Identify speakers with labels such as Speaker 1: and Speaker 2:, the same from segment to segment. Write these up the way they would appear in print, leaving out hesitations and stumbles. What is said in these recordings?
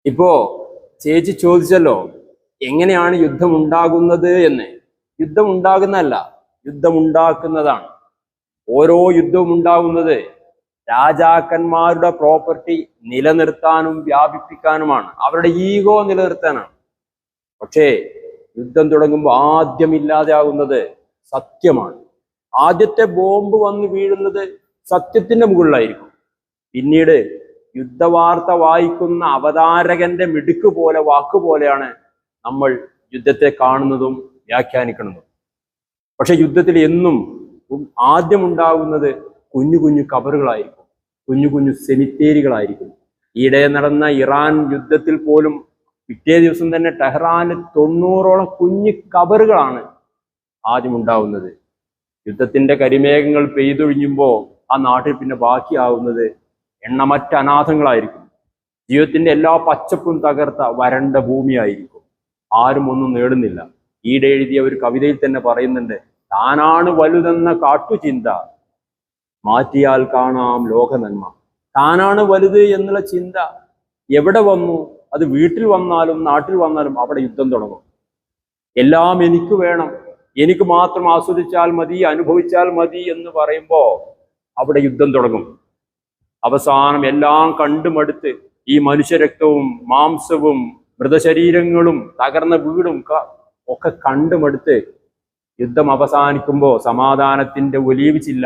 Speaker 1: ഇപ്പോ ചേച്ചി ചോദിച്ചല്ലോ എങ്ങനെയാണ് യുദ്ധം ഉണ്ടാകുന്നത് എന്ന്. യുദ്ധം ഉണ്ടാകുന്നതല്ല, യുദ്ധമുണ്ടാക്കുന്നതാണ്. ഓരോ യുദ്ധവും ഉണ്ടാകുന്നത് രാജാക്കന്മാരുടെ പ്രോപ്പർട്ടി നിലനിർത്താനും വ്യാപിപ്പിക്കാനുമാണ്, അവരുടെ ഈഗോ നിലനിർത്താനാണ്. പക്ഷേ യുദ്ധം തുടങ്ങുമ്പോൾ ആദ്യം ഇല്ലാതെയാകുന്നത് സത്യമാണ്. ആദ്യത്തെ ബോംബ് വന്ന് വീഴുന്നത് സത്യത്തിന്റെ മുകളിലായിരിക്കും. പിന്നീട് യുദ്ധവാർത്ത വായിക്കുന്ന അവതാരകന്റെ മിടുക്ക് പോലെ, വാക്കുപോലെയാണ് നമ്മൾ യുദ്ധത്തെ കാണുന്നതും വ്യാഖ്യാനിക്കുന്നതും. പക്ഷെ യുദ്ധത്തിൽ എന്നും ആദ്യം ഉണ്ടാകുന്നത് കുഞ്ഞു കുഞ്ഞു കബറുകളായിരിക്കും, കുഞ്ഞു കുഞ്ഞു സെമിത്തേരികളായിരിക്കും. ഈയിടെ നടന്ന ഇറാൻ യുദ്ധത്തിൽ പോലും പിറ്റേ ദിവസം തന്നെ ടെഹ്റാനിൽ 90ഓളം കുഞ്ഞു കബറുകളാണ് ആദ്യം ഉണ്ടാവുന്നത്. യുദ്ധത്തിന്റെ കരിമേഘങ്ങൾ പെയ്തൊഴിഞ്ഞുമ്പോൾ ആ നാട്ടിൽ പിന്നെ ബാക്കിയാവുന്നത് എണ്ണമറ്റ അനാഥങ്ങളായിരിക്കും. ജീവിതത്തിന്റെ എല്ലാ പച്ചപ്പും തകർത്ത വരണ്ട ഭൂമിയായിരിക്കും. ആരും ഒന്നും നേടുന്നില്ല. ഈയിടെ എഴുതിയ ഒരു കവിതയിൽ തന്നെ പറയുന്നുണ്ട്, താനാണ് വലുതെന്ന കാട്ടുചിന്ത മാറ്റിയാൽ കാണാം ലോക നന്മ. താനാണ് വലുത് എന്നുള്ള ചിന്ത എവിടെ വന്നു? അത് വീട്ടിൽ വന്നാലും നാട്ടിൽ വന്നാലും അവിടെ യുദ്ധം തുടങ്ങും. എല്ലാം എനിക്ക് വേണം, എനിക്ക് മാത്രം ആസ്വദിച്ചാൽ മതി, അനുഭവിച്ചാൽ മതി എന്ന് പറയുമ്പോൾ അവിടെ യുദ്ധം തുടങ്ങും. അവസാനം എല്ലാം കണ്ടുമടുത്ത് ഈ മനുഷ്യരക്തവും മാംസവും മൃതശരീരങ്ങളും തകർന്ന വീടും ഒക്കെ കണ്ടുമടുത്ത് യുദ്ധം അവസാനിക്കുമ്പോൾ സമാധാനത്തിന്റെ ഒലീവ് ചില്ല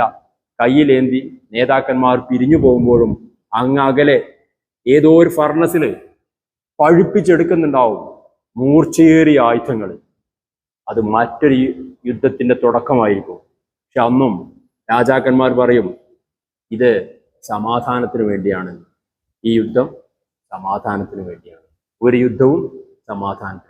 Speaker 1: കയ്യിലേന്തി നേതാക്കന്മാർ പിരിഞ്ഞു പോകുമ്പോഴും അങ്ങകലെ ഏതോ ഒരു ഫർണസിൽ പഴുപ്പിച്ചെടുക്കുന്നുണ്ടാവും മൂർച്ചയേറിയ ആയുധങ്ങൾ. അത് മറ്റൊരു യുദ്ധത്തിന്റെ തുടക്കമായിരിക്കും. പക്ഷെ അന്നും രാജാക്കന്മാർ പറയും, ഇത് സമാധാനത്തിന് വേണ്ടിയാണ്, ഈ യുദ്ധം സമാധാനത്തിന് വേണ്ടിയാണ്. ഒരു യുദ്ധവും സമാധാനത്തിന്